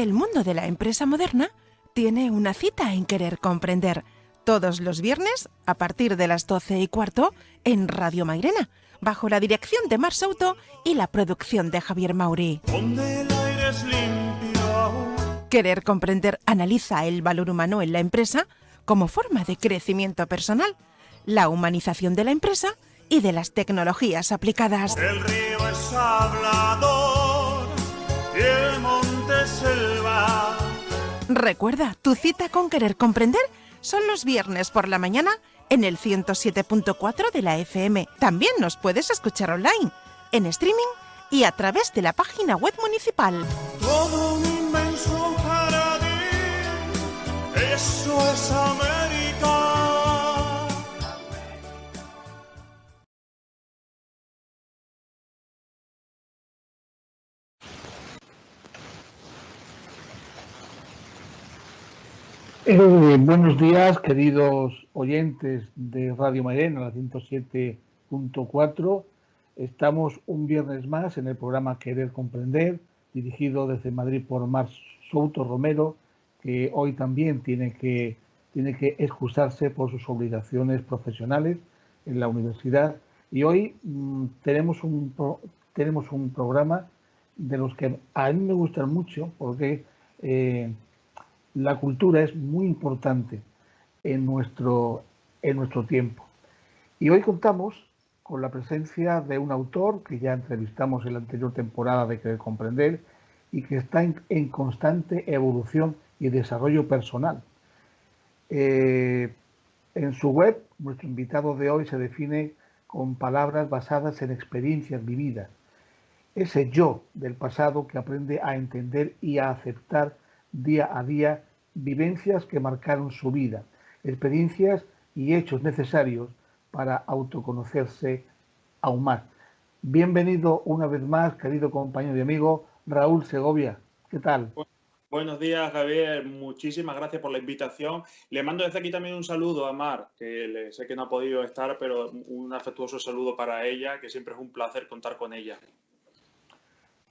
El mundo de la empresa moderna tiene una cita en Querer Comprender, todos los viernes a partir de las 12:15 en Radio Mairena, bajo la dirección de Mar Souto y la producción de Javier Mauri. Donde el aire es limpio. Querer Comprender analiza el valor humano en la empresa como forma de crecimiento personal, la humanización de la empresa y de las tecnologías aplicadas. El río es hablador y el monte selva. Recuerda, tu cita con Querer Comprender son los viernes por la mañana en el 107.4 de la FM. También nos puedes escuchar online, en streaming y a través de la página web municipal. Todo un inmenso jardín, eso es América. Buenos días, queridos oyentes de Radio Mairena, la 107.4. Estamos un viernes más en el programa Querer Comprender, dirigido desde Madrid por Mar Souto Romero, que hoy también tiene que excusarse por sus obligaciones profesionales en la universidad. Y hoy tenemos un programa de los que a mí me gustan mucho porque la cultura es muy importante en nuestro tiempo. Y hoy contamos con la presencia de un autor que ya entrevistamos en la anterior temporada de Querer Comprender y que está en constante evolución y desarrollo personal. En su web, nuestro invitado de hoy se define con palabras basadas en experiencias vividas. Ese yo del pasado que aprende a entender y a aceptar día a día vivencias que marcaron su vida, experiencias y hechos necesarios para autoconocerse aún más. Bienvenido una vez más, querido compañero y amigo Raúl Segovia. ¿Qué tal? Buenos días, Javier. Muchísimas gracias por la invitación. Le mando desde aquí también un saludo a Mar, que sé que no ha podido estar, pero un afectuoso saludo para ella, que siempre es un placer contar con ella.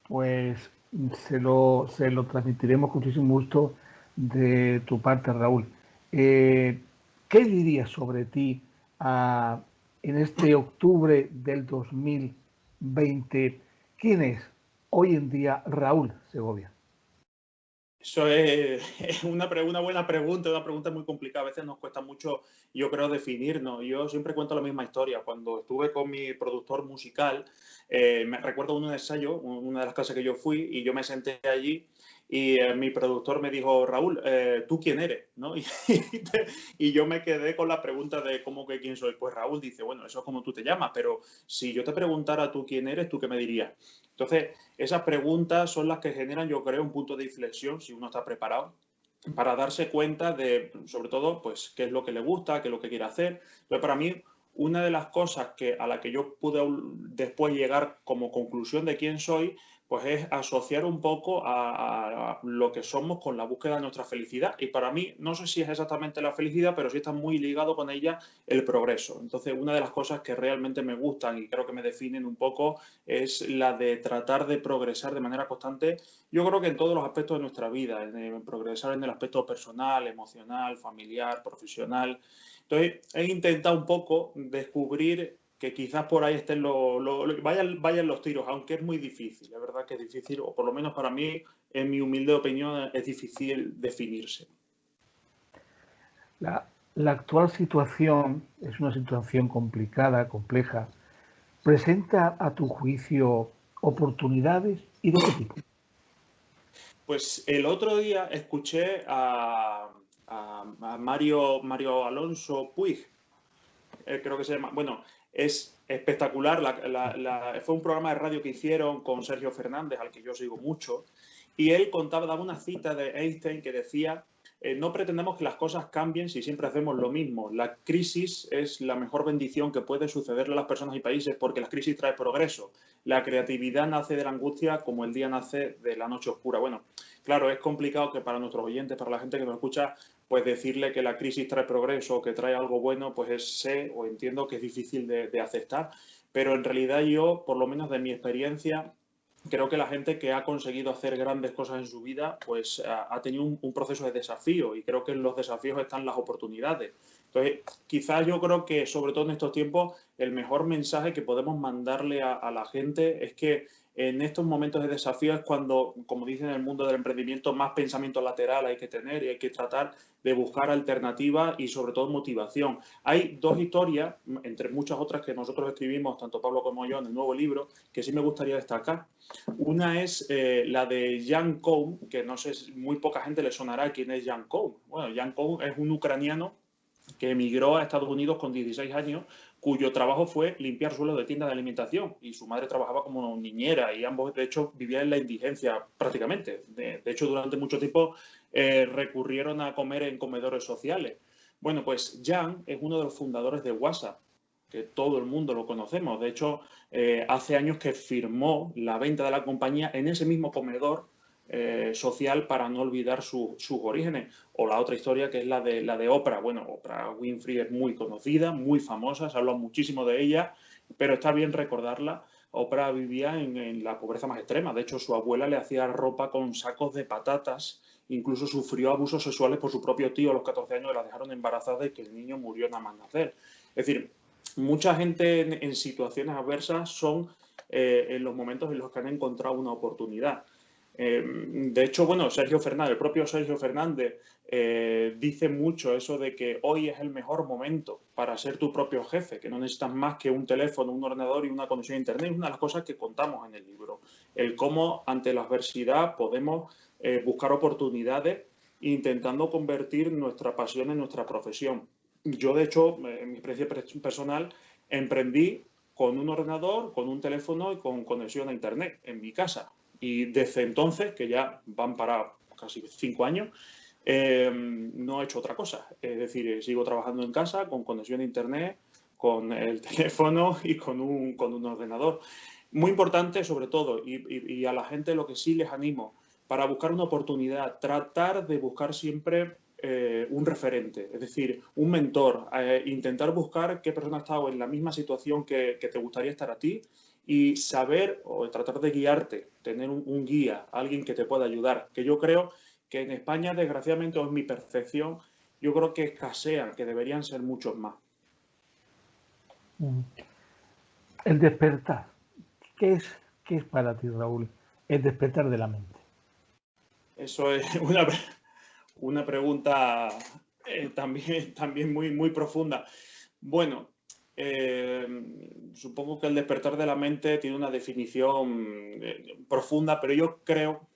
Pues se lo transmitiremos con muchísimo gusto de tu parte, Raúl. ¿Qué dirías sobre ti en este octubre del 2020? ¿Quién es hoy en día Raúl Segovia? Eso es una buena pregunta, una pregunta muy complicada. A veces nos cuesta mucho, yo creo, definirnos. Yo siempre cuento la misma historia. Cuando estuve con mi productor musical, me recuerdo un ensayo, una de las clases que yo fui, y yo me senté allí y mi productor me dijo, Raúl, ¿tú quién eres? ¿No? Y yo me quedé con la pregunta de ¿cómo que quién soy? Pues Raúl dice, bueno, eso es como tú te llamas, pero si yo te preguntara tú quién eres, ¿tú qué me dirías? Entonces, esas preguntas son las que generan, yo creo, un punto de inflexión, si uno está preparado, para darse cuenta de, sobre todo, pues, qué es lo que le gusta, qué es lo que quiere hacer. Pero para mí, una de las cosas a la que yo pude después llegar como conclusión de quién soy, pues es asociar un poco a lo que somos con la búsqueda de nuestra felicidad. Y para mí, no sé si es exactamente la felicidad, pero sí está muy ligado con ella el progreso. Entonces, una de las cosas que realmente me gustan y creo que me definen un poco es la de tratar de progresar de manera constante. Yo creo que en todos los aspectos de nuestra vida, en progresar en el aspecto personal, emocional, familiar, profesional. Entonces, he intentado un poco descubrir que quizás por ahí estén vayan los tiros, aunque es muy difícil. La verdad que es difícil, o por lo menos para mí, en mi humilde opinión, es difícil definirse. La actual situación es una situación complicada, compleja. ¿Presenta a tu juicio oportunidades y de qué tipo? Pues el otro día escuché a Mario Alonso Puig, creo que se llama. Bueno, es espectacular. Fue un programa de radio que hicieron con Sergio Fernández, al que yo sigo mucho, y él daba una cita de Einstein que decía: no pretendemos que las cosas cambien si siempre hacemos lo mismo. La crisis es la mejor bendición que puede sucederle a las personas y países porque la crisis trae progreso. La creatividad nace de la angustia como el día nace de la noche oscura. Bueno, claro, es complicado que para nuestros oyentes, para la gente que nos escucha, pues decirle que la crisis trae progreso o que trae algo bueno, pues sé o entiendo que es difícil de aceptar. Pero en realidad yo, por lo menos de mi experiencia, creo que la gente que ha conseguido hacer grandes cosas en su vida, pues ha tenido un proceso de desafío, y creo que en los desafíos están las oportunidades. Entonces, quizás yo creo que, sobre todo en estos tiempos, el mejor mensaje que podemos mandarle a la gente es que en estos momentos de desafío es cuando, como dicen en el mundo del emprendimiento, más pensamiento lateral hay que tener, y hay que tratar de buscar alternativas y, sobre todo, motivación. Hay dos historias, entre muchas otras que nosotros escribimos, tanto Pablo como yo, en el nuevo libro, que sí me gustaría destacar. Una es la de Jan Koum, que no sé, muy poca gente le sonará quién es Jan Koum. Bueno, Jan Koum es un ucraniano que emigró a Estados Unidos con 16 años, cuyo trabajo fue limpiar suelos de tiendas de alimentación, y su madre trabajaba como niñera, y ambos, de hecho, vivían en la indigencia prácticamente. De hecho, durante mucho tiempo recurrieron a comer en comedores sociales. Bueno, pues Jan es uno de los fundadores de WhatsApp, que todo el mundo lo conocemos. De hecho, hace años que firmó la venta de la compañía en ese mismo comedor social para no olvidar sus orígenes. O la otra historia, que es la de Oprah. Bueno, Oprah Winfrey es muy conocida, muy famosa, se habla muchísimo de ella, pero está bien recordarla. Oprah vivía en la pobreza más extrema. De hecho, su abuela le hacía ropa con sacos de patatas. Incluso sufrió abusos sexuales por su propio tío a los 14 años, y la dejaron embarazada, y que el niño murió nada más nacer. Es decir, mucha gente en situaciones adversas son en los momentos en los que han encontrado una oportunidad. De hecho, bueno, Sergio Fernández, el propio Sergio Fernández, dice mucho eso de que hoy es el mejor momento para ser tu propio jefe, que no necesitas más que un teléfono, un ordenador y una conexión a internet. Es una de las cosas que contamos en el libro, el cómo ante la adversidad podemos buscar oportunidades intentando convertir nuestra pasión en nuestra profesión. Yo, de hecho, en mi experiencia personal, emprendí con un ordenador, con un teléfono y con conexión a internet en mi casa. Y desde entonces, que ya van para casi 5 años, no he hecho otra cosa. Es decir, sigo trabajando en casa con conexión a internet, con el teléfono y con un ordenador. Muy importante, sobre todo, y a la gente lo que sí les animo, para buscar una oportunidad, tratar de buscar siempre un referente, es decir, un mentor, intentar buscar qué persona ha estado en la misma situación que te gustaría estar a ti, y saber o tratar de guiarte, tener un guía, alguien que te pueda ayudar, que yo creo que en España, desgraciadamente, o en mi percepción, yo creo que escasean, que deberían ser muchos más. El despertar. ¿Qué es para ti, Raúl, el despertar de la mente? Eso es una pregunta también muy, muy profunda. Bueno, supongo que el despertar de la mente tiene una definición profunda, pero yo creo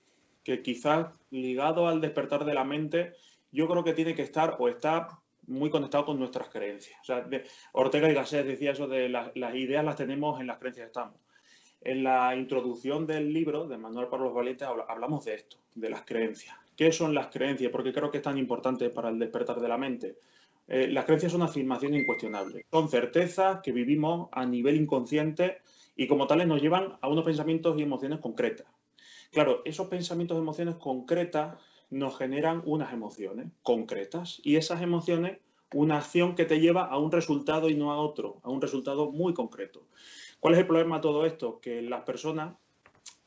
que quizás ligado al despertar de la mente, yo creo que tiene que estar o está muy conectado con nuestras creencias. O sea, Ortega y Gasset decía eso de las ideas las tenemos en las creencias que estamos. En la introducción del libro de Manual para los Valientes hablamos de esto, de las creencias. ¿Qué son las creencias? Porque creo que es tan importante para el despertar de la mente. Las creencias son afirmaciones incuestionables. Son certezas que vivimos a nivel inconsciente, y como tales nos llevan a unos pensamientos y emociones concretas. Claro, esos pensamientos y emociones concretas nos generan unas emociones concretas, y esas emociones una acción que te lleva a un resultado y no a otro, a un resultado muy concreto. ¿Cuál es el problema de todo esto? Que las personas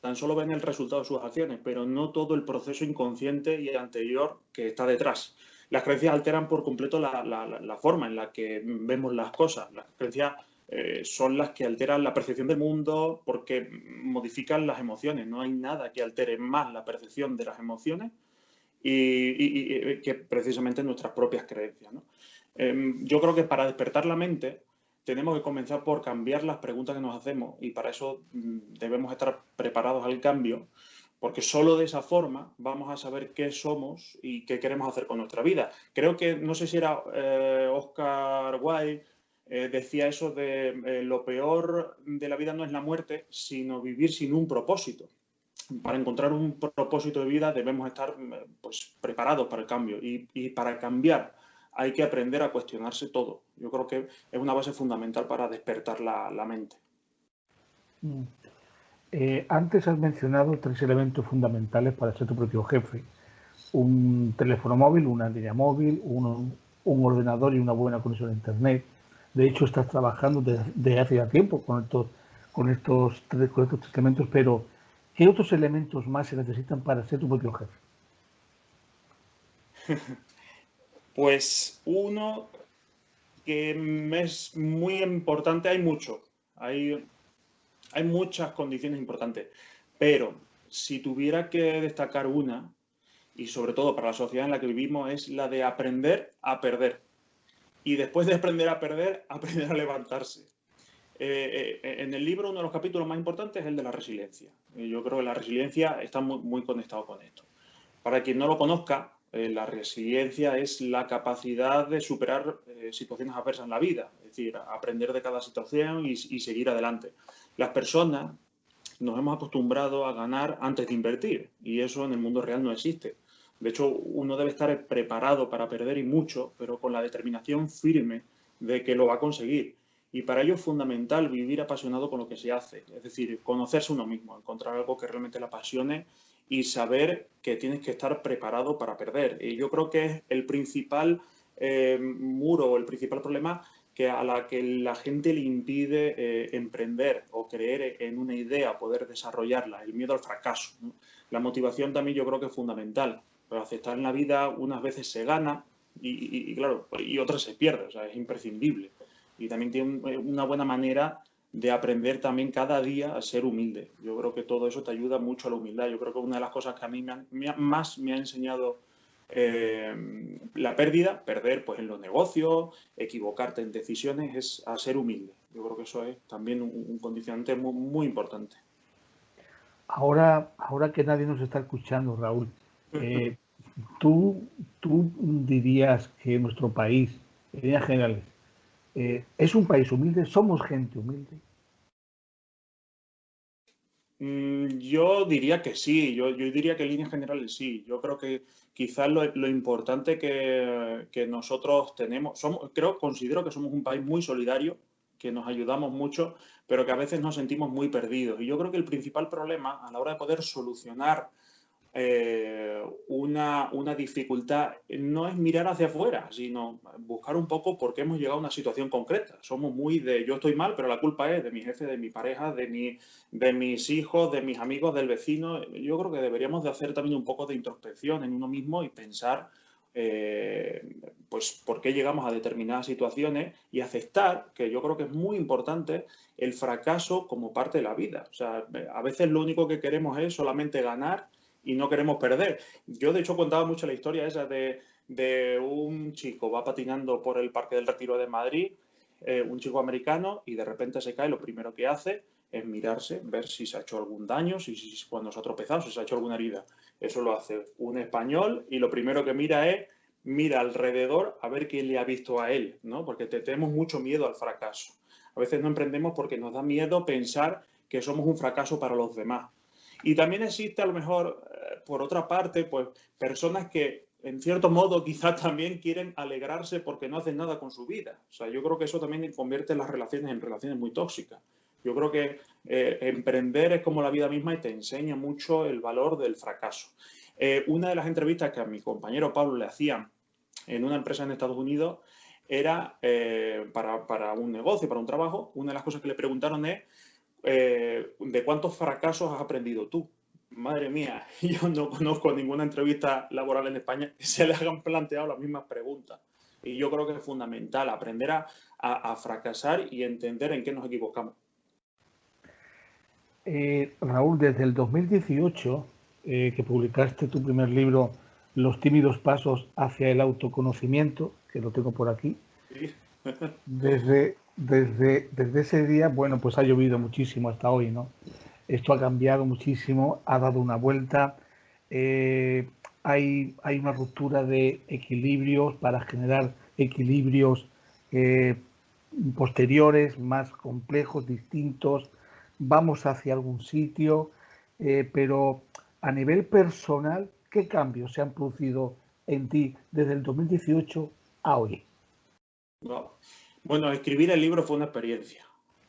tan solo ven el resultado de sus acciones, pero no todo el proceso inconsciente y anterior que está detrás. Las creencias alteran por completo la forma en la que vemos las cosas. Las creencias son las que alteran la percepción del mundo, porque modifican las emociones. No hay nada que altere más la percepción de las emociones y que precisamente nuestras propias creencias, ¿no? Yo creo que para despertar la mente tenemos que comenzar por cambiar las preguntas que nos hacemos, y para eso debemos estar preparados al cambio, porque solo de esa forma vamos a saber qué somos y qué queremos hacer con nuestra vida. Creo que, no sé si era Oscar Wilde, decía eso de lo peor de la vida no es la muerte, sino vivir sin un propósito. Para encontrar un propósito de vida debemos estar pues, preparados para el cambio, y para cambiar hay que aprender a cuestionarse todo. Yo creo que es una base fundamental para despertar la mente. Antes has mencionado 3 elementos fundamentales para ser tu propio jefe. Un teléfono móvil, una línea móvil, un ordenador y una buena conexión a internet. De hecho, estás trabajando desde hace ya tiempo con estos 3 elementos, pero ¿qué otros elementos más se necesitan para ser tu propio jefe? Pues uno que es muy importante, hay mucho, hay muchas condiciones importantes, pero si tuviera que destacar una, y sobre todo para la sociedad en la que vivimos, es la de aprender a perder. Y después de aprender a perder, aprender a levantarse. En el libro uno de los capítulos más importantes es el de la resiliencia. Yo creo que la resiliencia está muy conectado con esto. Para quien no lo conozca, la resiliencia es la capacidad de superar situaciones adversas en la vida, es decir, aprender de cada situación y seguir adelante. Las personas nos hemos acostumbrado a ganar antes de invertir y eso en el mundo real no existe. De hecho, uno debe estar preparado para perder y mucho, pero con la determinación firme de que lo va a conseguir. Y para ello es fundamental vivir apasionado con lo que se hace, es decir, conocerse uno mismo, encontrar algo que realmente le apasione y saber que tienes que estar preparado para perder. Y yo creo que es el principal muro, el principal problema a la que la gente le impide emprender o creer en una idea, poder desarrollarla, el miedo al fracaso, ¿no? La motivación también yo creo que es fundamental. Pero aceptar en la vida unas veces se gana claro, y otras se pierde, o sea, es imprescindible. Y también tiene una buena manera de aprender también cada día a ser humilde. Yo creo que todo eso te ayuda mucho a la humildad. Yo creo que una de las cosas que a mí más me ha enseñado la pérdida, perder pues en los negocios, equivocarte en decisiones, es a ser humilde. Yo creo que eso es también un condicionante muy importante. Ahora que nadie nos está escuchando, Raúl, ¿tú dirías que nuestro país, en líneas generales, es un país humilde? ¿Somos gente humilde? Yo diría que sí, yo diría que en líneas generales sí. Yo creo que quizás lo importante que nosotros tenemos, considero que somos un país muy solidario, que nos ayudamos mucho, pero que a veces nos sentimos muy perdidos. Y yo creo que el principal problema a la hora de poder solucionar una dificultad no es mirar hacia afuera, sino buscar un poco por qué hemos llegado a una situación concreta. Somos muy de yo estoy mal, pero la culpa es de mi jefe, de mi pareja, de mis hijos, de mis amigos, del vecino. Yo creo que deberíamos de hacer también un poco de introspección en uno mismo y pensar pues por qué llegamos a determinadas situaciones y aceptar, que yo creo que es muy importante, el fracaso como parte de la vida. O sea, a veces lo único que queremos es solamente ganar y no queremos perder. Yo, de hecho, contaba mucho la historia esa de un chico, va patinando por el Parque del Retiro de Madrid, un chico americano, y de repente se cae. Lo primero que hace es mirarse, ver si se ha hecho algún daño, cuando se ha tropezado, si se ha hecho alguna herida. Eso lo hace un español y lo primero que mira alrededor a ver quién le ha visto a él, ¿no? Porque tenemos mucho miedo al fracaso. A veces no emprendemos porque nos da miedo pensar que somos un fracaso para los demás. Y también existe, a lo mejor, por otra parte, pues personas que, en cierto modo, quizás también quieren alegrarse porque no hacen nada con su vida. O sea, yo creo que eso también convierte las relaciones en relaciones muy tóxicas. Yo creo que emprender es como la vida misma y te enseña mucho el valor del fracaso. Una de las entrevistas que a mi compañero Pablo le hacían en una empresa en Estados Unidos era para un negocio, para un trabajo. Una de las cosas que le preguntaron es ¿de cuántos fracasos has aprendido tú? Madre mía, yo no conozco ninguna entrevista laboral en España que se le hayan planteado las mismas preguntas. Y yo creo que es fundamental aprender a fracasar y entender en qué nos equivocamos. Raúl, desde el 2018, que publicaste tu primer libro, Los tímidos pasos hacia el autoconocimiento, que lo tengo por aquí, ¿Sí? desde ese día, bueno, pues ha llovido muchísimo hasta hoy, ¿no? Esto ha cambiado muchísimo, ha dado una vuelta, hay una ruptura de equilibrios para generar equilibrios posteriores, más complejos, distintos. Vamos hacia algún sitio, pero a nivel personal, ¿qué cambios se han producido en ti desde el 2018 a hoy? No. Bueno, escribir el libro fue una experiencia,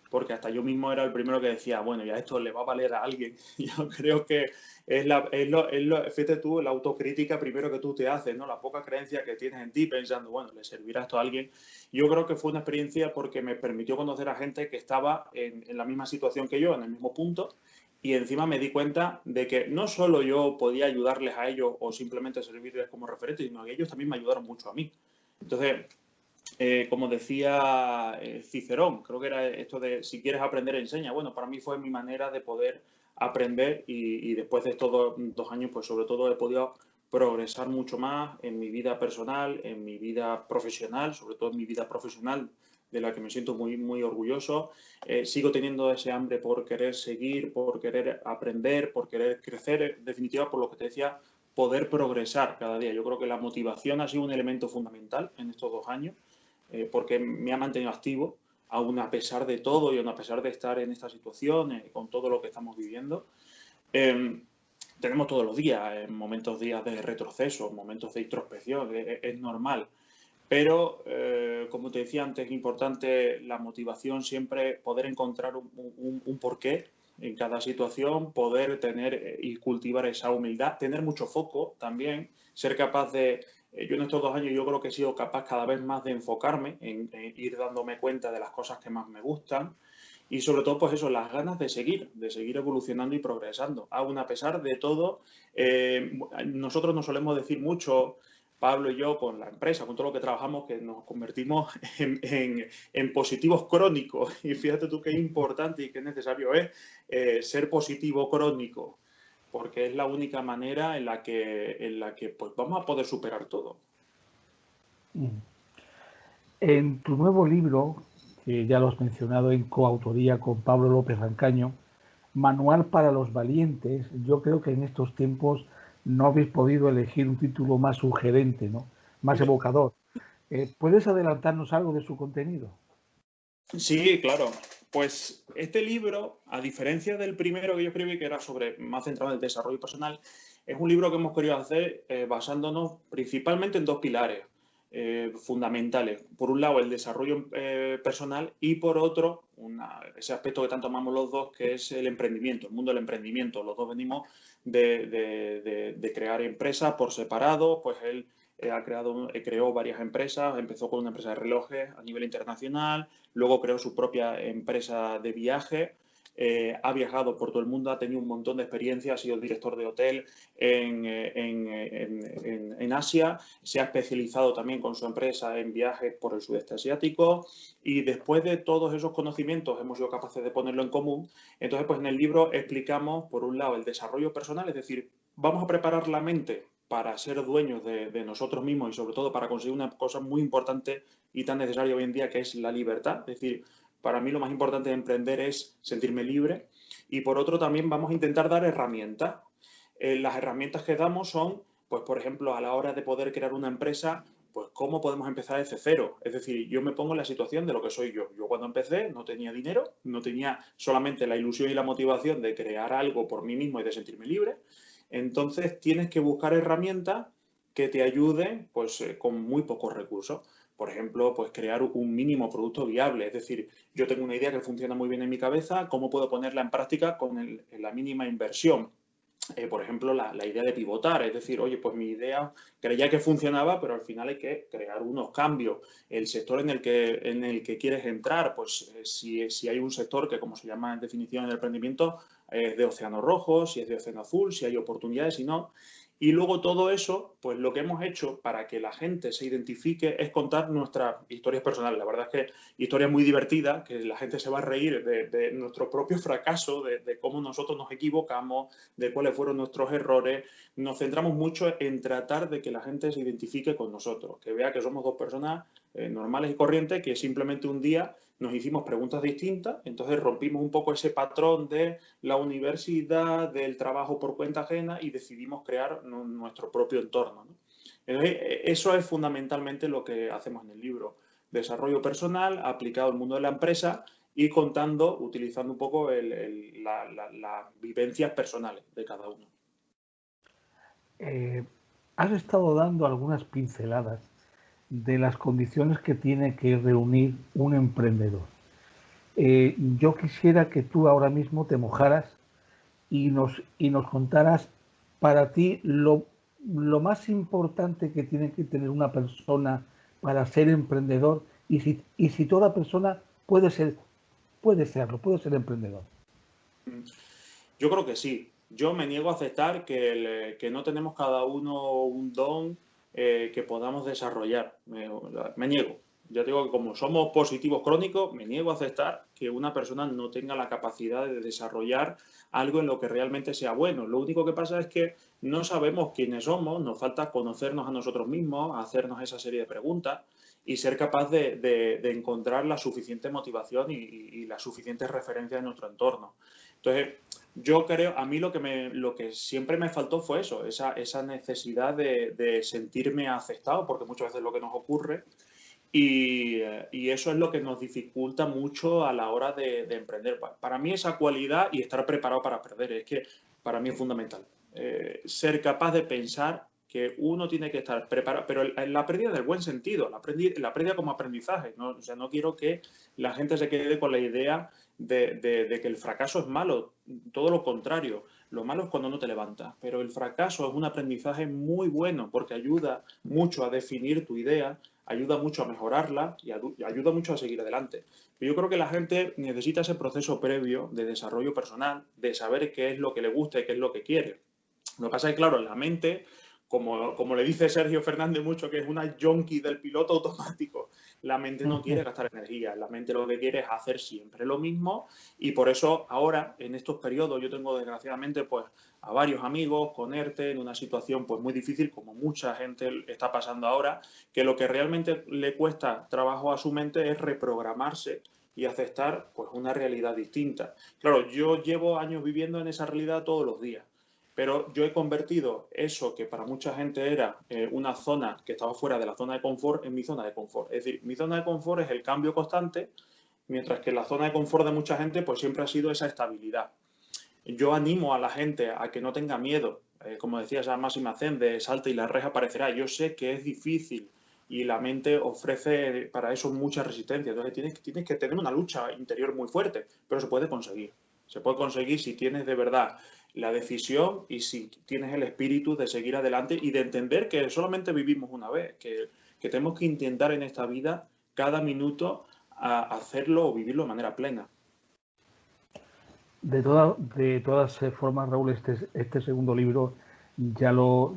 porque hasta yo mismo era el primero que decía, bueno, ya esto le va a valer a alguien. Yo creo que fíjate tú, la autocrítica primero que tú te haces, ¿no? La poca creencia que tienes en ti pensando, bueno, ¿le servirá esto a alguien? Yo creo que fue una experiencia porque me permitió conocer a gente que estaba en la misma situación que yo, en el mismo punto, y encima me di cuenta de que no solo yo podía ayudarles a ellos o simplemente servirles como referente, sino que ellos también me ayudaron mucho a mí. Entonces, como decía Cicerón, creo que era esto de si quieres aprender, enseña. Bueno, para mí fue mi manera de poder aprender y después de estos 2 años, pues sobre todo he podido progresar mucho más en mi vida personal, en mi vida profesional, sobre todo en mi vida profesional, de la que me siento muy, muy orgulloso. Sigo teniendo ese hambre por querer seguir, por querer aprender, por querer crecer, en definitiva, por lo que te decía, poder progresar cada día. Yo creo que la motivación ha sido un elemento fundamental en estos 2 años, porque me ha mantenido activo, aún a pesar de todo y aún a pesar de estar en esta situación, con todo lo que estamos viviendo. Tenemos todos los días, días de retroceso, momentos de introspección, es normal. Pero, como te decía antes, es importante la motivación, siempre poder encontrar un porqué en cada situación, poder tener y cultivar esa humildad, tener mucho foco también, ser capaz de... Yo en estos 2 años yo creo que he sido capaz cada vez más de enfocarme en ir dándome cuenta de las cosas que más me gustan y sobre todo pues eso, las ganas de seguir evolucionando y progresando. Aún a pesar de todo, nosotros nos solemos decir mucho, Pablo y yo, con la empresa, con todo lo que trabajamos, que nos convertimos en positivos crónicos. Y fíjate tú qué importante y qué necesario es ser positivo crónico, porque es la única manera en la que pues, vamos a poder superar todo. En tu nuevo libro, que ya lo has mencionado, en coautoría con Pablo López Rancaño, Manual para los Valientes, yo creo que en estos tiempos no habéis podido elegir un título más sugerente, ¿no? Más evocador. ¿Puedes adelantarnos algo de su contenido? Sí, claro. Pues este libro, a diferencia del primero que yo escribí, que era más centrado en el desarrollo personal, es un libro que hemos querido hacer basándonos principalmente en 2 pilares fundamentales. Por un lado, el desarrollo personal y por otro, ese aspecto que tanto amamos los dos, que es el emprendimiento, el mundo del emprendimiento. Los dos venimos de crear empresas por separado, pues él creó varias empresas, empezó con una empresa de relojes a nivel internacional, luego creó su propia empresa de viaje, ha viajado por todo el mundo, ha tenido un montón de experiencia, ha sido director de hotel en Asia, se ha especializado también con su empresa en viajes por el sudeste asiático y después de todos esos conocimientos hemos sido capaces de ponerlo en común. Entonces, pues en el libro explicamos, por un lado, el desarrollo personal, es decir, vamos a preparar la mente para ser dueños de nosotros mismos y sobre todo para conseguir una cosa muy importante y tan necesaria hoy en día que es la libertad. Es decir, para mí lo más importante de emprender es sentirme libre y por otro también vamos a intentar dar herramientas. Las herramientas que damos son, pues por ejemplo, a la hora de poder crear una empresa, pues cómo podemos empezar desde cero. Es decir, yo me pongo en la situación de lo que soy yo. Yo cuando empecé no tenía dinero, no tenía solamente la ilusión y la motivación de crear algo por mí mismo y de sentirme libre. Entonces tienes que buscar herramientas que te ayuden pues, con muy pocos recursos. Por ejemplo, pues crear un mínimo producto viable. Es decir, yo tengo una idea que funciona muy bien en mi cabeza, ¿cómo puedo ponerla en práctica con la mínima inversión? Por ejemplo, la idea de pivotar. Es decir, oye, pues mi idea creía que funcionaba, pero al final hay que crear unos cambios. El sector en el que quieres entrar, pues si hay un sector que, como se llama en definición en el emprendimiento, es de océano rojo, si es de océano azul, si hay oportunidades, si no. Y luego todo eso, pues lo que hemos hecho para que la gente se identifique es contar nuestras historias personales. La verdad es que historias muy divertidas, que la gente se va a reír de nuestro propio fracaso, de cómo nosotros nos equivocamos, de cuáles fueron nuestros errores. Nos centramos mucho en tratar de que la gente se identifique con nosotros, que vea que somos 2 personas normales y corrientes, que simplemente un día nos hicimos preguntas distintas, entonces rompimos un poco ese patrón de la universidad, del trabajo por cuenta ajena y decidimos crear nuestro propio entorno, ¿no? Entonces, eso es fundamentalmente lo que hacemos en el libro. Desarrollo personal aplicado al mundo de la empresa y utilizando un poco las vivencias personales de cada uno. Has estado dando algunas pinceladas de las condiciones que tiene que reunir un emprendedor. Yo quisiera que tú ahora mismo te mojaras y nos contaras para ti lo más importante que tiene que tener una persona para ser emprendedor y si toda persona puede ser emprendedor. Yo creo que sí. Yo me niego a aceptar que no tenemos cada uno un don que podamos desarrollar. Me niego. Ya digo que como somos positivos crónicos, me niego a aceptar que una persona no tenga la capacidad de desarrollar algo en lo que realmente sea bueno. Lo único que pasa es que no sabemos quiénes somos, nos falta conocernos a nosotros mismos, hacernos esa serie de preguntas y ser capaz de encontrar la suficiente motivación y las suficientes referencias en nuestro entorno. Entonces, yo creo, a mí lo que siempre me faltó fue eso, esa necesidad de sentirme aceptado, porque muchas veces es lo que nos ocurre, y eso es lo que nos dificulta mucho a la hora de emprender. Para mí esa cualidad y estar preparado para perder, es que para mí es fundamental. Ser capaz de pensar que uno tiene que estar preparado, pero en la pérdida del buen sentido, la pérdida como aprendizaje, ¿no? O sea, no quiero que la gente se quede con la idea de que el fracaso es malo, todo lo contrario. Lo malo es cuando no te levantas, pero el fracaso es un aprendizaje muy bueno porque ayuda mucho a definir tu idea, ayuda mucho a mejorarla y ayuda mucho a seguir adelante. Yo creo que la gente necesita ese proceso previo de desarrollo personal, de saber qué es lo que le gusta y qué es lo que quiere. Lo que pasa es que, claro, la mente, como le dice Sergio Fernández mucho, que es una junkie del piloto automático, la mente no quiere gastar energía, la mente lo que quiere es hacer siempre lo mismo y por eso ahora, en estos periodos, yo tengo desgraciadamente pues a varios amigos con ERTE en una situación pues muy difícil, como mucha gente está pasando ahora, que lo que realmente le cuesta trabajo a su mente es reprogramarse y aceptar pues una realidad distinta. Claro, yo llevo años viviendo en esa realidad todos los días. Pero yo he convertido eso que para mucha gente era una zona que estaba fuera de la zona de confort en mi zona de confort. Es decir, mi zona de confort es el cambio constante, mientras que la zona de confort de mucha gente pues siempre ha sido esa estabilidad. Yo animo a la gente a que no tenga miedo. Como decía esa máxima zen de salta y la reja aparecerá. Yo sé que es difícil y la mente ofrece para eso mucha resistencia. Entonces tienes que tener una lucha interior muy fuerte, pero se puede conseguir. Se puede conseguir si tienes de verdad la decisión y si tienes el espíritu de seguir adelante y de entender que solamente vivimos una vez, que tenemos que intentar en esta vida cada minuto a hacerlo o vivirlo de manera plena. De todas formas, Raúl, este segundo libro ya lo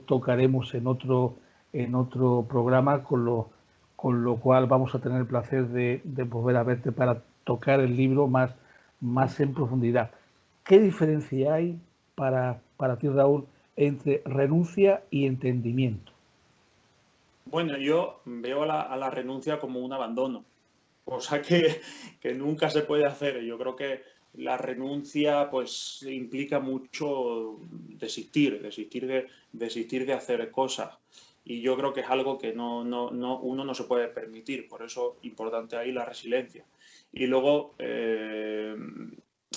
tocaremos en otro programa, con lo cual vamos a tener el placer de volver a verte para tocar el libro más en profundidad. ¿Qué diferencia hay para ti, Raúl, entre renuncia y entendimiento? Bueno, yo veo a la renuncia como un abandono, cosa que nunca se puede hacer. Yo creo que la renuncia pues implica mucho desistir de hacer cosas. Y yo creo que es algo que uno no se puede permitir. Por eso es importante ahí la resiliencia. Y luego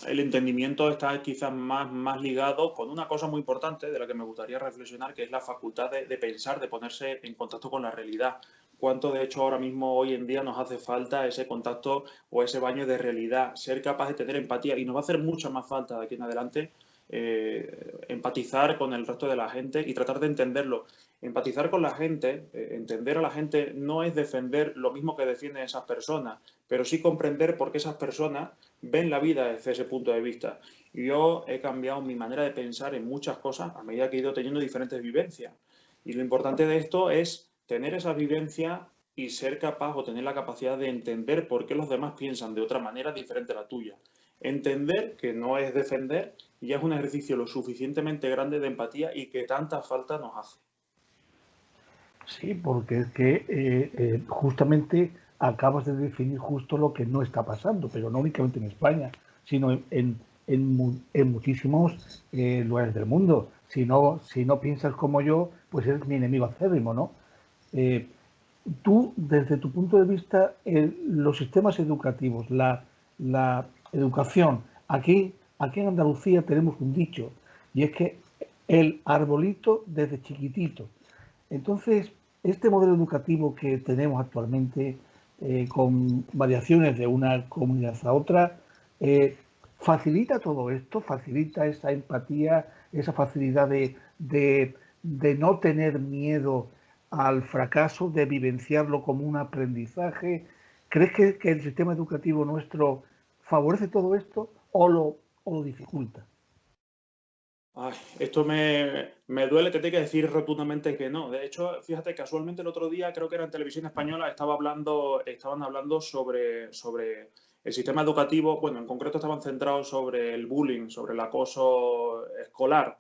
el entendimiento está quizás más ligado con una cosa muy importante de la que me gustaría reflexionar, que es la facultad de pensar, de ponerse en contacto con la realidad. Cuánto, de hecho, ahora mismo, hoy en día, nos hace falta ese contacto o ese baño de realidad, ser capaz de tener empatía. Y nos va a hacer mucha más falta de aquí en adelante empatizar con el resto de la gente y tratar de entenderlo. Empatizar con la gente, entender a la gente, no es defender lo mismo que defienden esas personas, pero sí comprender por qué esas personas ven la vida desde ese punto de vista. Y yo he cambiado mi manera de pensar en muchas cosas a medida que he ido teniendo diferentes vivencias. Y lo importante de esto es tener esa vivencia y ser capaz o tener la capacidad de entender por qué los demás piensan de otra manera diferente a la tuya. Entender que no es defender y es un ejercicio lo suficientemente grande de empatía y que tanta falta nos hace. Sí, porque es que justamente acabas de definir justo lo que no está pasando, pero no únicamente en España, sino en muchísimos lugares del mundo. Si no piensas como yo, pues eres mi enemigo acérrimo, ¿no? Tú, desde tu punto de vista, los sistemas educativos, la educación, aquí en Andalucía tenemos un dicho, y es que el arbolito desde chiquitito. Entonces, este modelo educativo que tenemos actualmente, con variaciones de una comunidad a otra, facilita todo esto, facilita esa empatía, esa facilidad de no tener miedo al fracaso, de vivenciarlo como un aprendizaje. ¿Crees que el sistema educativo nuestro favorece todo esto o o lo dificulta? Ay, esto me duele, te tengo que decir rotundamente que no. De hecho, fíjate, casualmente el otro día, creo que era en Televisión Española, estaban hablando sobre el sistema educativo. Bueno, en concreto estaban centrados sobre el bullying, sobre el acoso escolar.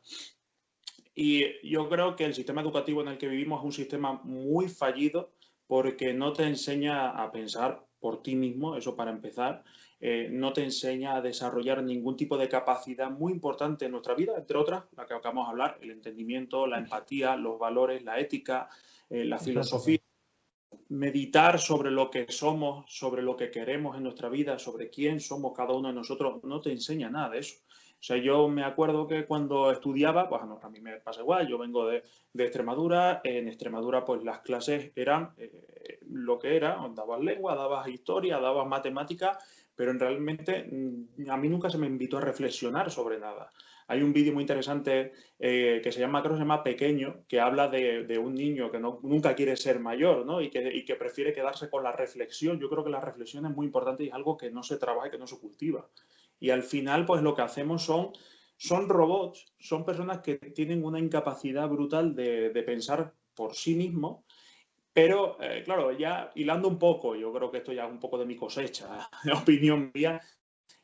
Y yo creo que el sistema educativo en el que vivimos es un sistema muy fallido porque no te enseña a pensar por ti mismo, eso para empezar. No te enseña a desarrollar ningún tipo de capacidad muy importante en nuestra vida, entre otras, la que acabamos de hablar, el entendimiento, la empatía, los valores, la ética, la filosofía. Meditar sobre lo que somos, sobre lo que queremos en nuestra vida, sobre quién somos cada uno de nosotros, no te enseña nada de eso. O sea, yo me acuerdo que cuando estudiaba, pues a mí me pasa igual, yo vengo de Extremadura, en Extremadura pues las clases eran lo que era, dabas lengua, dabas historia, dabas matemática, pero realmente a mí nunca se me invitó a reflexionar sobre nada. Hay un vídeo muy interesante que se llama, creo que se llama Pequeño, que habla de un niño que nunca quiere ser mayor, ¿no? y que prefiere quedarse con la reflexión. Yo creo que la reflexión es muy importante y es algo que no se trabaja y que no se cultiva. Y al final, pues lo que hacemos son robots, son personas que tienen una incapacidad brutal de pensar por sí mismos, pero claro, ya hilando un poco, yo creo que esto ya es un poco de mi cosecha, de opinión mía,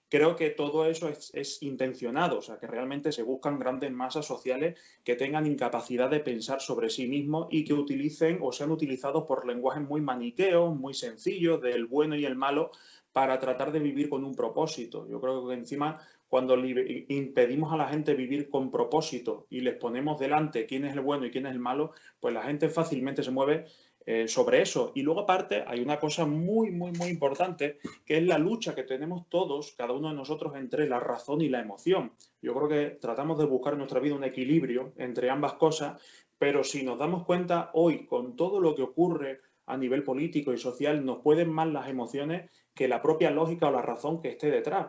creo que todo eso es intencionado, o sea, que realmente se buscan grandes masas sociales que tengan incapacidad de pensar sobre sí mismos y que utilicen o sean utilizados por lenguajes muy maniqueos, muy sencillos, del bueno y el malo, para tratar de vivir con un propósito. Yo creo que encima, cuando impedimos a la gente vivir con propósito y les ponemos delante quién es el bueno y quién es el malo, pues la gente fácilmente se mueve sobre eso. Y luego aparte hay una cosa muy, muy, muy importante, que es la lucha que tenemos todos, cada uno de nosotros, entre la razón y la emoción. Yo creo que tratamos de buscar en nuestra vida un equilibrio entre ambas cosas, pero si nos damos cuenta hoy, con todo lo que ocurre a nivel político y social, nos pueden más las emociones que la propia lógica o la razón que esté detrás.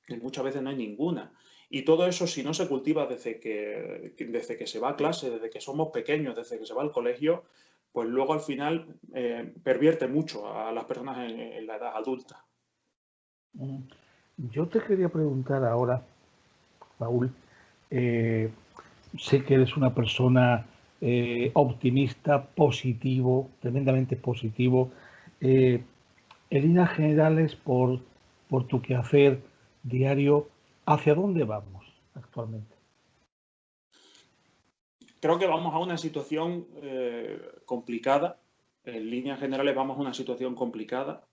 Y muchas veces no hay ninguna. Y todo eso, si no se cultiva desde que se va a clase, desde que somos pequeños, desde que se va al colegio, pues luego al final pervierte mucho a las personas en la edad adulta. Yo te quería preguntar ahora, Raúl, sé que eres una persona optimista, positivo, tremendamente positivo. En líneas generales, por tu quehacer diario, ¿hacia dónde vamos actualmente? Creo que vamos a una situación complicada. En líneas generales vamos a una situación complicada.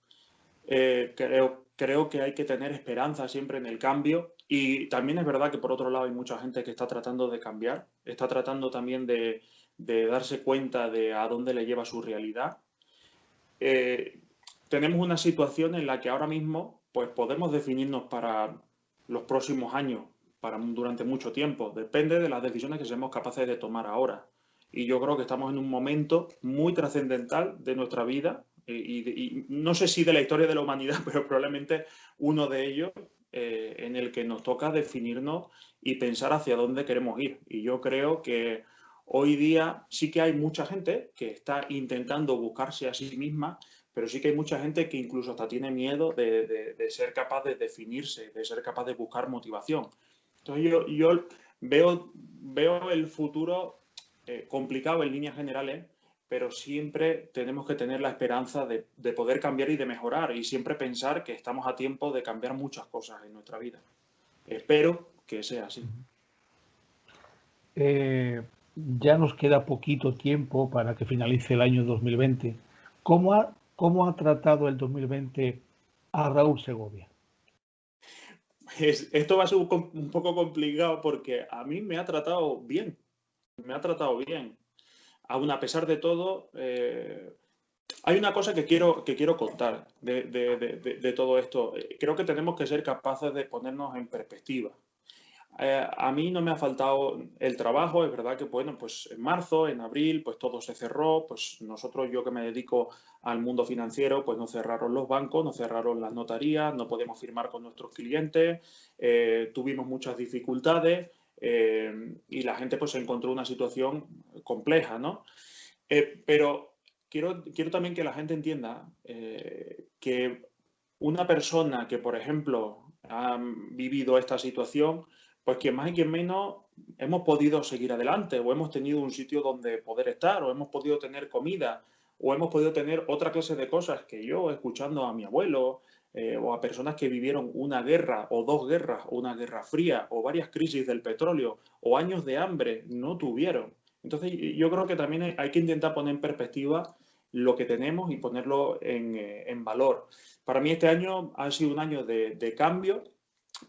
Creo que hay que tener esperanza siempre en el cambio, y también es verdad que por otro lado hay mucha gente que está tratando de cambiar, está tratando también de darse cuenta de a dónde le lleva su realidad. Tenemos una situación en la que ahora mismo pues podemos definirnos para los próximos años, durante mucho tiempo. Depende de las decisiones que seamos capaces de tomar ahora. Y yo creo que estamos en un momento muy trascendental de nuestra vida, y no sé si de la historia de la humanidad, pero probablemente uno de ellos, en el que nos toca definirnos y pensar hacia dónde queremos ir. Y yo creo que hoy día sí que hay mucha gente que está intentando buscarse a sí misma, pero sí que hay mucha gente que incluso hasta tiene miedo de ser capaz de definirse, de ser capaz de buscar motivación. Entonces yo veo el futuro complicado en líneas generales, pero siempre tenemos que tener la esperanza de poder cambiar y de mejorar, y siempre pensar que estamos a tiempo de cambiar muchas cosas en nuestra vida. Espero que sea así. Ya nos queda poquito tiempo para que finalice el año 2020. ¿Cómo ha tratado el 2020 a Raúl Segovia? Esto va a ser un poco complicado porque a mí me ha tratado bien. Aún a pesar de todo, hay una cosa que quiero contar de todo esto. Creo que tenemos que ser capaces de ponernos en perspectiva. A mí no me ha faltado el trabajo. Es verdad que, bueno, pues en marzo, en abril, pues todo se cerró. Pues nosotros, yo que me dedico al mundo financiero, pues nos cerraron los bancos, nos cerraron las notarías, no podemos firmar con nuestros clientes, tuvimos muchas dificultades, y la gente pues se encontró una situación compleja, ¿no? Pero quiero también que la gente entienda que una persona que, por ejemplo, han vivido esta situación, pues quien más y quien menos hemos podido seguir adelante, o hemos tenido un sitio donde poder estar, o hemos podido tener comida, o hemos podido tener otra clase de cosas que yo, escuchando a mi abuelo, o a personas que vivieron una guerra, o dos guerras, o una guerra fría, o varias crisis del petróleo, o años de hambre, no tuvieron. Entonces, yo creo que también hay que intentar poner en perspectiva lo que tenemos y ponerlo en valor. Para mí este año ha sido un año de cambio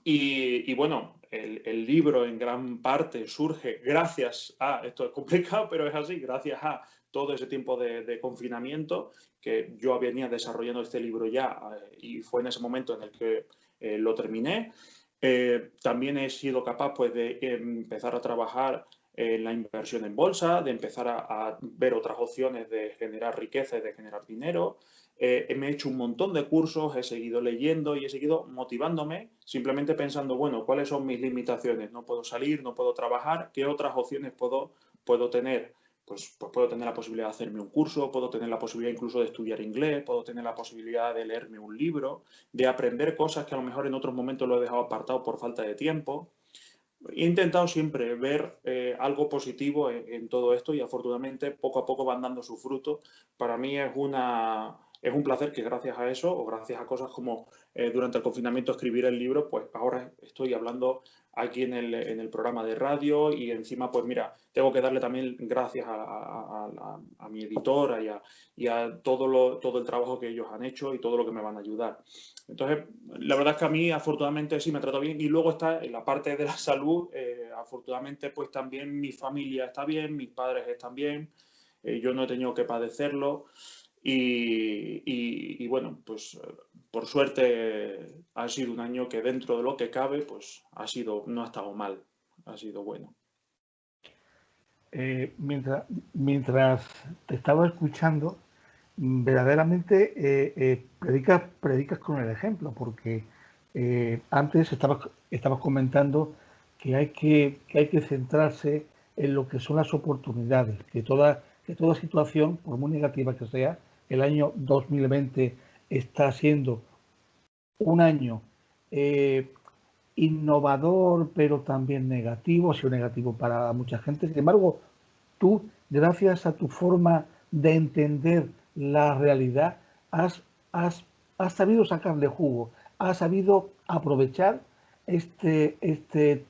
y bueno, el libro en gran parte surge gracias a, esto es complicado, pero es así, gracias a todo ese tiempo de confinamiento que yo venía desarrollando este libro ya y fue en ese momento en el que lo terminé. También he sido capaz pues, de empezar a trabajar en la inversión en bolsa, de empezar a ver otras opciones de generar riqueza y de generar dinero. Me he hecho un montón de cursos, he seguido leyendo y he seguido motivándome, simplemente pensando, bueno, ¿cuáles son mis limitaciones? No puedo salir, no puedo trabajar, ¿qué otras opciones puedo tener? Pues puedo tener la posibilidad de hacerme un curso, puedo tener la posibilidad incluso de estudiar inglés, puedo tener la posibilidad de leerme un libro, de aprender cosas que a lo mejor en otros momentos lo he dejado apartado por falta de tiempo. He intentado siempre ver algo positivo en todo esto y afortunadamente poco a poco van dando su fruto. Para mí es un placer que gracias a eso o gracias a cosas como durante el confinamiento escribir el libro, pues ahora estoy hablando aquí en el programa de radio y encima pues mira, tengo que darle también gracias a mi editora y a todo el trabajo que ellos han hecho y todo lo que me van a ayudar. Entonces, la verdad es que a mí afortunadamente sí me trata bien y luego está en la parte de la salud, afortunadamente pues también mi familia está bien, mis padres están bien, yo no he tenido que padecerlo y bueno, pues por suerte ha sido un año que dentro de lo que cabe pues no ha estado mal, ha sido bueno. Mientras te estaba escuchando, verdaderamente predicas con el ejemplo, porque antes estabas comentando que hay que centrarse en lo que son las oportunidades, que toda situación, por muy negativa que sea, el año 2020 está siendo un año innovador, pero también negativo, ha sido negativo para mucha gente. Sin embargo, tú, gracias a tu forma de entender la realidad, has sabido sacarle jugo, has sabido aprovechar este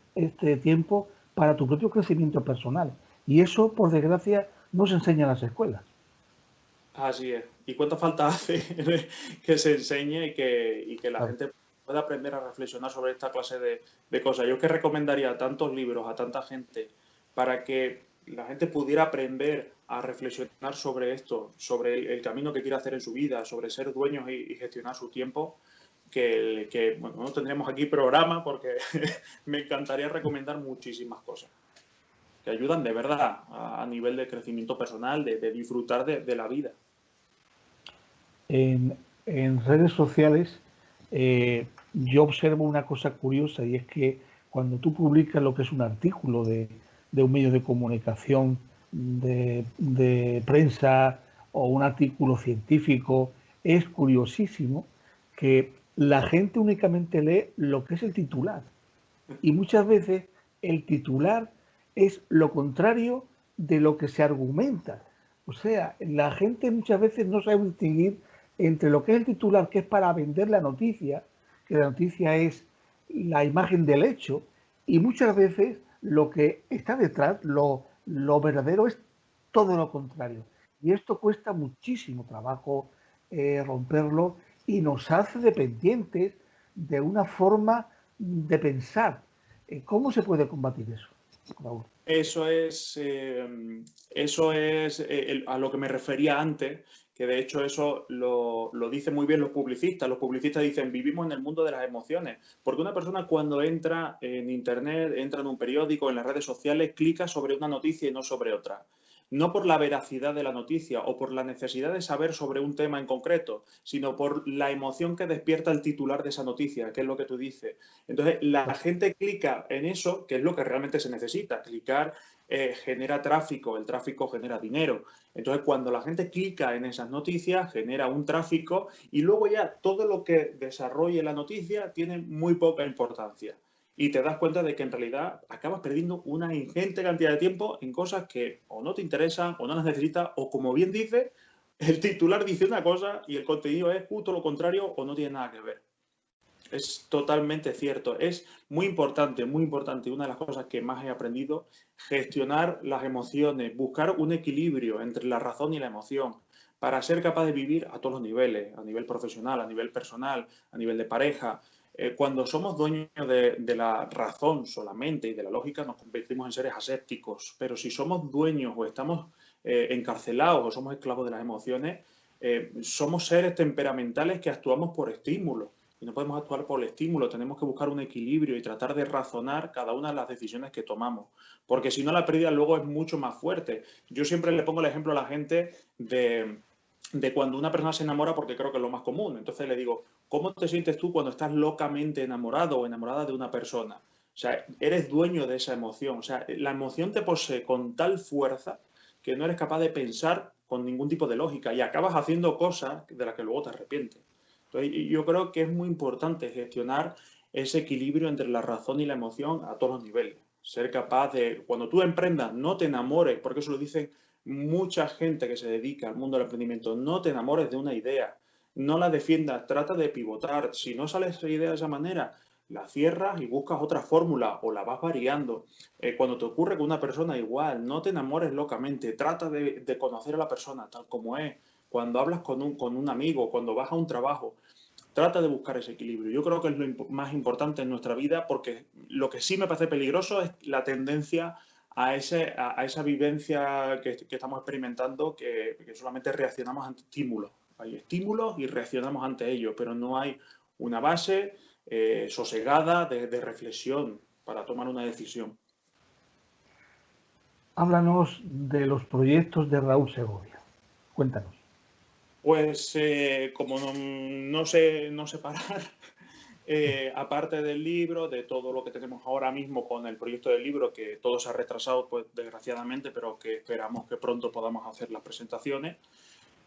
tiempo para tu propio crecimiento personal. Y eso, por desgracia, no se enseña en las escuelas. Así es. ¿Y cuánta falta hace que se enseñe y que la gente pueda aprender a reflexionar sobre esta clase de cosas? Yo es que recomendaría tantos libros a tanta gente para que la gente pudiera aprender a reflexionar sobre esto, sobre el camino que quiere hacer en su vida, sobre ser dueños y gestionar su tiempo, que bueno, no tendremos aquí programa porque me encantaría recomendar muchísimas cosas que ayudan de verdad a nivel de crecimiento personal, de disfrutar de la vida. En redes sociales yo observo una cosa curiosa y es que cuando tú publicas lo que es un artículo de un medio de comunicación, de prensa o un artículo científico, es curiosísimo que la gente únicamente lee lo que es el titular. Y muchas veces el titular es lo contrario de lo que se argumenta. O sea, la gente muchas veces no sabe distinguir entre lo que es el titular, que es para vender la noticia, que la noticia es la imagen del hecho, y muchas veces lo que está detrás, lo verdadero, es todo lo contrario. Y esto cuesta muchísimo trabajo romperlo y nos hace dependientes de una forma de pensar. ¿Cómo se puede combatir eso, Raúl? Eso es a lo que me refería antes, que de hecho eso lo dicen muy bien los publicistas. Los publicistas dicen, vivimos en el mundo de las emociones, porque una persona cuando entra en Internet, entra en un periódico, en las redes sociales, clica sobre una noticia y no sobre otra. no por la veracidad de la noticia o por la necesidad de saber sobre un tema en concreto, sino por la emoción que despierta el titular de esa noticia, que es lo que tú dices. Entonces, la gente clica en eso, que es lo que realmente se necesita. Clicar genera tráfico, el tráfico genera dinero. Entonces, cuando la gente clica en esas noticias, genera un tráfico y luego ya todo lo que desarrolle la noticia tiene muy poca importancia. Y te das cuenta de que en realidad acabas perdiendo una ingente cantidad de tiempo en cosas que o no te interesan o no las necesitas, o como bien dice, el titular dice una cosa y el contenido es justo lo contrario o no tiene nada que ver. Es totalmente cierto. Es muy importante, muy importante. Una de las cosas que más he aprendido, gestionar las emociones, buscar un equilibrio entre la razón y la emoción para ser capaz de vivir a todos los niveles, a nivel profesional, a nivel personal, a nivel de pareja. Cuando somos dueños de la razón solamente y de la lógica, nos convertimos en seres asépticos. Pero si somos dueños o estamos encarcelados o somos esclavos de las emociones, somos seres temperamentales que actuamos por estímulo. Y no podemos actuar por el estímulo, tenemos que buscar un equilibrio y tratar de razonar cada una de las decisiones que tomamos. Porque si no, la pérdida luego es mucho más fuerte. Yo siempre le pongo el ejemplo a la gente de cuando una persona se enamora, porque creo que es lo más común. Entonces le digo, ¿cómo te sientes tú cuando estás locamente enamorado o enamorada de una persona? O sea, eres dueño de esa emoción. O sea, la emoción te posee con tal fuerza que no eres capaz de pensar con ningún tipo de lógica y acabas haciendo cosas de las que luego te arrepientes. Entonces, yo creo que es muy importante gestionar ese equilibrio entre la razón y la emoción a todos los niveles. Ser capaz de, cuando tú emprendas, no te enamores, porque eso lo dicen mucha gente que se dedica al mundo del emprendimiento, no te enamores de una idea, no la defiendas, trata de pivotar. Si no sale esa idea de esa manera, la cierras y buscas otra fórmula o la vas variando. Cuando te ocurre con una persona igual, no te enamores locamente, trata de conocer a la persona tal como es. Cuando hablas con un amigo, cuando vas a un trabajo, trata de buscar ese equilibrio. Yo creo que es lo más importante en nuestra vida, porque lo que sí me parece peligroso es la tendencia a esa vivencia que estamos experimentando, que solamente reaccionamos ante estímulos. Hay estímulos y reaccionamos ante ellos, pero no hay una base sosegada de reflexión para tomar una decisión. Háblanos de los proyectos de Raúl Segovia. Cuéntanos. Pues como no sé parar, aparte del libro, de todo lo que tenemos ahora mismo con el proyecto del libro, que todo se ha retrasado, pues desgraciadamente, pero que esperamos que pronto podamos hacer las presentaciones.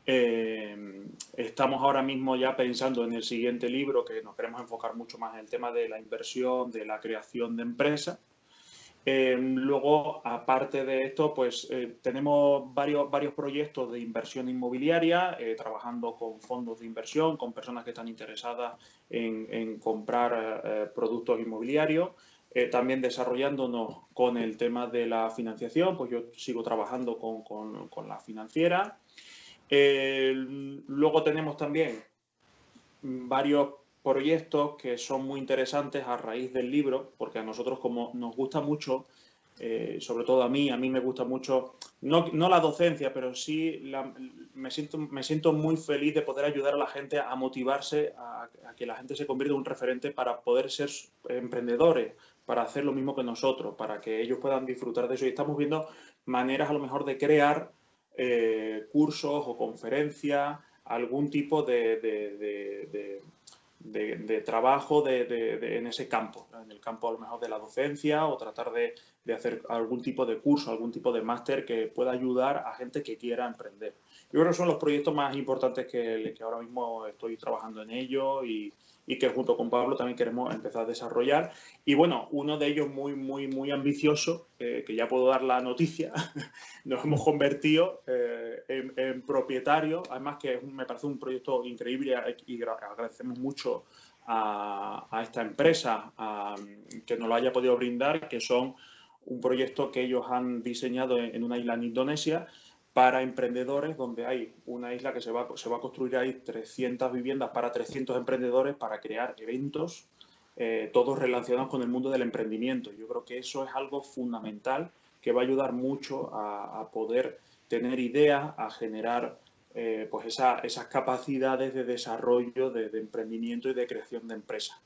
Estamos ahora mismo ya pensando en el siguiente libro, que nos queremos enfocar mucho más en el tema de la inversión, de la creación de empresas. Luego, aparte de esto, pues tenemos varios proyectos de inversión inmobiliaria, trabajando con fondos de inversión, con personas que están interesadas en comprar productos inmobiliarios. También desarrollándonos con el tema de la financiación, pues yo sigo trabajando con la financiera. Luego tenemos también varios proyectos que son muy interesantes a raíz del libro, porque a nosotros, como nos gusta mucho, sobre todo a mí me gusta mucho, no la docencia, pero sí me siento muy feliz de poder ayudar a la gente a motivarse, a que la gente se convierta en un referente para poder ser emprendedores, para hacer lo mismo que nosotros, para que ellos puedan disfrutar de eso. Y estamos viendo maneras a lo mejor de crear cursos o conferencias, algún tipo de trabajo en ese campo, en el campo a lo mejor de la docencia, o tratar de hacer algún tipo de curso, algún tipo de máster que pueda ayudar a gente que quiera emprender. Yo creo que son los proyectos más importantes que ahora mismo estoy trabajando en ello y que junto con Pablo también queremos empezar a desarrollar. Y bueno, uno de ellos muy ambicioso, que ya puedo dar la noticia, nos hemos convertido en propietarios, además que me parece un proyecto increíble y agradecemos mucho a esta empresa que nos lo haya podido brindar, que son un proyecto que ellos han diseñado en una isla en Indonesia para emprendedores, donde hay una isla que se va a construir ahí 300 viviendas para 300 emprendedores para crear eventos, todos relacionados con el mundo del emprendimiento. Yo creo que eso es algo fundamental que va a ayudar mucho a poder tener ideas, a generar pues esas capacidades de desarrollo, de emprendimiento y de creación de empresas.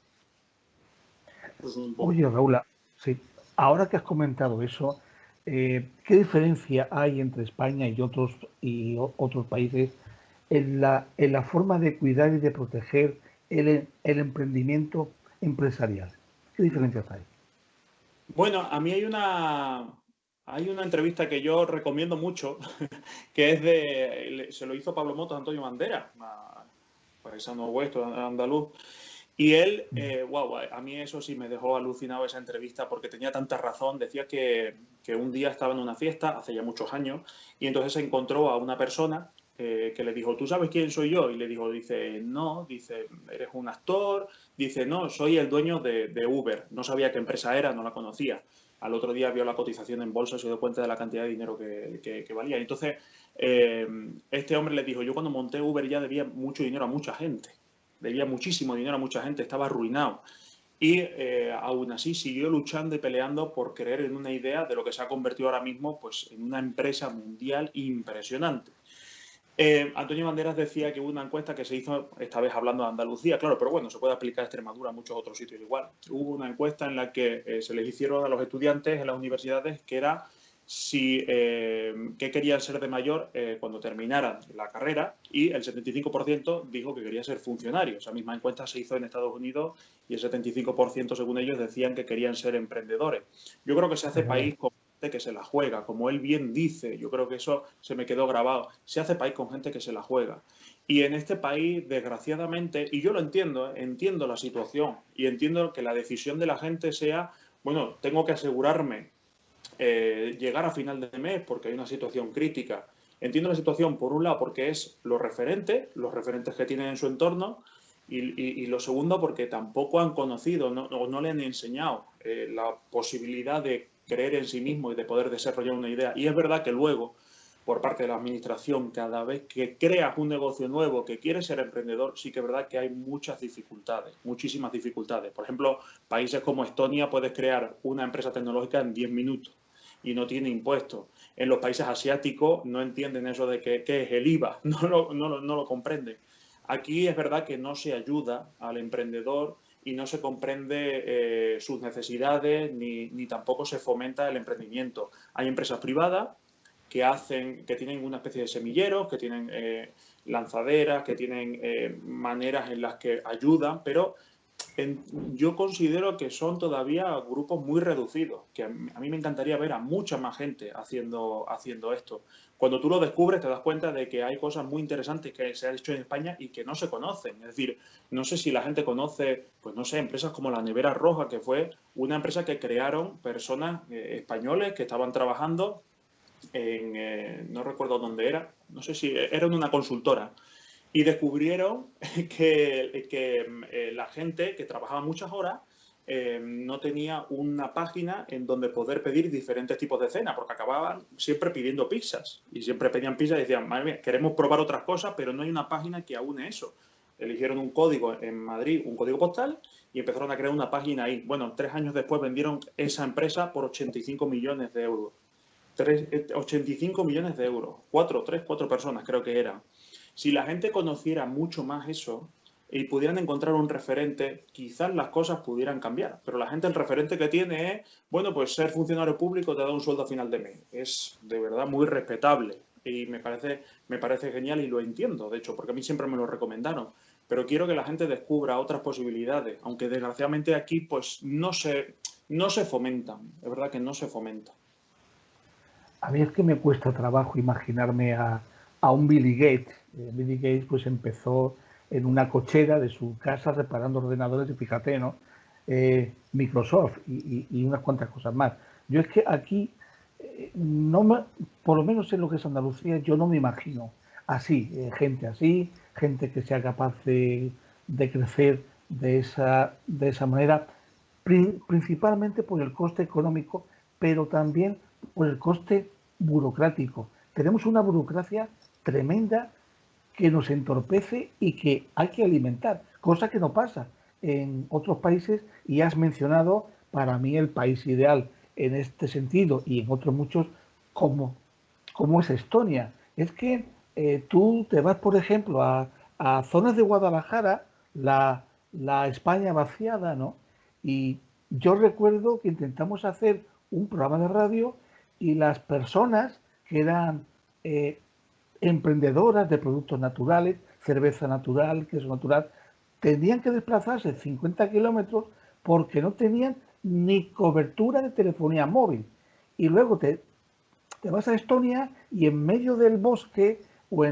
Oye, Raúl, sí, ahora que has comentado eso, ¿qué diferencia hay entre España y otros países en la forma de cuidar y de proteger el emprendimiento empresarial? ¿Qué diferencias hay? Bueno, a mí hay una entrevista que yo recomiendo mucho, que es se lo hizo Pablo Motos a Antonio Banderas, paisano vuestro, andaluz. Y él, wow, a mí eso sí me dejó alucinado esa entrevista porque tenía tanta razón. Decía que un día estaba en una fiesta, hace ya muchos años, y entonces se encontró a una persona que le dijo, ¿tú sabes quién soy yo? Y le dijo, dice, no, dice, ¿eres un actor? Dice, no, soy el dueño de Uber. No sabía qué empresa era, no la conocía. Al otro día vio la cotización en bolsa y se dio cuenta de la cantidad de dinero que valía. Entonces, este hombre le dijo, yo cuando monté Uber ya debía mucho dinero a mucha gente. Debía muchísimo dinero a mucha gente, estaba arruinado. Y aún así siguió luchando y peleando por creer en una idea de lo que se ha convertido ahora mismo pues, en una empresa mundial impresionante. Antonio Banderas decía que hubo una encuesta que se hizo, esta vez hablando de Andalucía, claro, pero bueno, se puede aplicar a Extremadura, a muchos otros sitios igual. Hubo una encuesta en la que se les hicieron a los estudiantes en las universidades que era qué querían ser de mayor cuando terminaran la carrera, y el 75% dijo que quería ser funcionario. Esa misma encuesta se hizo en Estados Unidos y el 75% según ellos decían que querían ser emprendedores. Yo creo que se hace país con gente que se la juega, como él bien dice, yo creo que eso se me quedó grabado, se hace país con gente que se la juega. Y en este país, desgraciadamente, y yo lo entiendo, entiendo la situación y entiendo que la decisión de la gente sea, bueno, tengo que asegurarme llegar a final de mes porque hay una situación crítica. Entiendo la situación, por un lado, porque es los referentes que tienen en su entorno, y lo segundo, porque tampoco han conocido o no le han enseñado la posibilidad de creer en sí mismo y de poder desarrollar una idea. Y es verdad que luego, por parte de la administración, cada vez que creas un negocio nuevo, que quieres ser emprendedor, sí que es verdad que hay muchas dificultades, muchísimas dificultades. Por ejemplo, países como Estonia puedes crear una empresa tecnológica en 10 minutos y no tiene impuestos. En los países asiáticos no entienden eso de qué es el IVA, no lo comprenden. Aquí es verdad que no se ayuda al emprendedor y no se comprende sus necesidades ni tampoco se fomenta el emprendimiento. Hay empresas privadas que tienen una especie de semilleros, que tienen lanzaderas, que tienen maneras en las que ayudan, pero yo considero que son todavía grupos muy reducidos, que a mí me encantaría ver a mucha más gente haciendo esto. Cuando tú lo descubres te das cuenta de que hay cosas muy interesantes que se han hecho en España y que no se conocen. Es decir, no sé si la gente conoce, pues no sé, empresas como la Nevera Roja, que fue una empresa que crearon personas españoles que estaban trabajando no recuerdo dónde era, no sé si era en una consultora. Y descubrieron que la gente que trabajaba muchas horas no tenía una página en donde poder pedir diferentes tipos de cena, porque acababan siempre pidiendo pizzas. Y siempre pedían pizzas y decían, madre mía, queremos probar otras cosas, pero no hay una página que aúne eso. Eligieron un código en Madrid, un código postal, y empezaron a crear una página ahí. Bueno, 3 años después vendieron esa empresa por 85 millones de euros. 85 millones de euros. 4 personas creo que eran. Si la gente conociera mucho más eso y pudieran encontrar un referente, quizás las cosas pudieran cambiar. Pero la gente, el referente que tiene es, bueno, pues ser funcionario público te da un sueldo a final de mes. Es de verdad muy respetable y me parece genial y lo entiendo, de hecho, porque a mí siempre me lo recomendaron. Pero quiero que la gente descubra otras posibilidades, aunque desgraciadamente aquí pues no se fomentan. Es verdad que no se fomentan. A mí es que me cuesta trabajo imaginarme a un Billy Gates. Billy Gates pues empezó en una cochera de su casa reparando ordenadores y fíjate, ¿no? Microsoft y unas cuantas cosas más. Yo es que aquí, por lo menos en lo que es Andalucía, yo no me imagino así, gente que sea capaz de crecer de esa manera, principalmente por el coste económico, pero también por el coste burocrático. Tenemos una burocracia tremenda que nos entorpece y que hay que alimentar, cosa que no pasa en otros países, y has mencionado para mí el país ideal en este sentido y en otros muchos como es Estonia. Es que tú te vas, por ejemplo, a zonas de Guadalajara, la España vaciada, ¿no? Y yo recuerdo que intentamos hacer un programa de radio y las personas que eran emprendedoras de productos naturales, cerveza natural, queso natural, tenían que desplazarse 50 kilómetros porque no tenían ni cobertura de telefonía móvil. Y luego te vas a Estonia y en medio del bosque o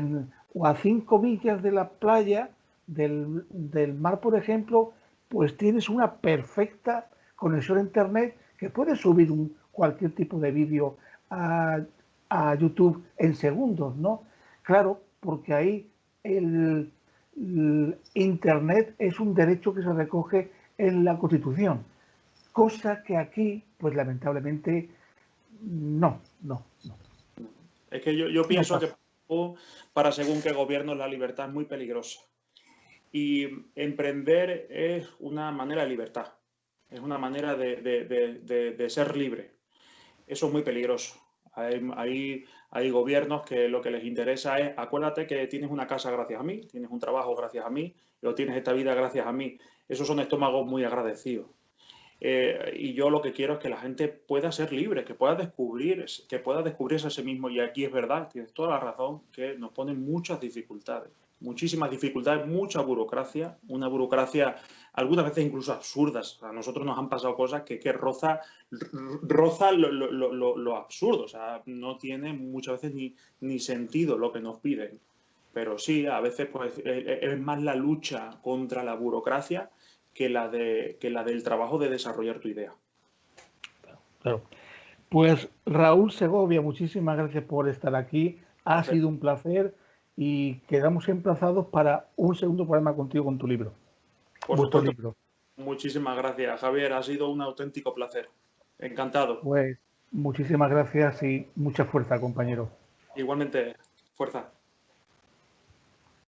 a 5 millas de la playa, del mar, por ejemplo, pues tienes una perfecta conexión a internet que puedes subir cualquier tipo de vídeo a YouTube en segundos, ¿no? Claro, porque ahí el internet es un derecho que se recoge en la Constitución, cosa que aquí, pues lamentablemente, no. Es que yo pienso que para según qué gobierno la libertad es muy peligrosa. Y emprender es una manera de libertad, es una manera de ser libre. Eso es muy peligroso. Hay gobiernos que lo que les interesa es, acuérdate que tienes una casa gracias a mí, tienes un trabajo gracias a mí, o tienes esta vida gracias a mí. Esos son estómagos muy agradecidos. Y yo lo que quiero es que la gente pueda ser libre, que pueda descubrirse a sí mismo. Y aquí es verdad, tienes toda la razón, que nos ponen muchas dificultades, muchísimas dificultades, mucha burocracia, una burocracia algunas veces incluso absurdas. A nosotros nos han pasado cosas que roza lo absurdo. O sea, no tiene muchas veces ni sentido lo que nos piden. Pero sí, a veces pues, es más la lucha contra la burocracia que la del trabajo de desarrollar tu idea. Claro. Pues Raúl Segovia, muchísimas gracias por estar aquí. Ha sido un placer y quedamos emplazados para un segundo programa contigo con tu libro. Por supuesto. Muchísimas gracias, Javier. Ha sido un auténtico placer. Encantado. Pues muchísimas gracias y mucha fuerza, compañero. Igualmente, fuerza.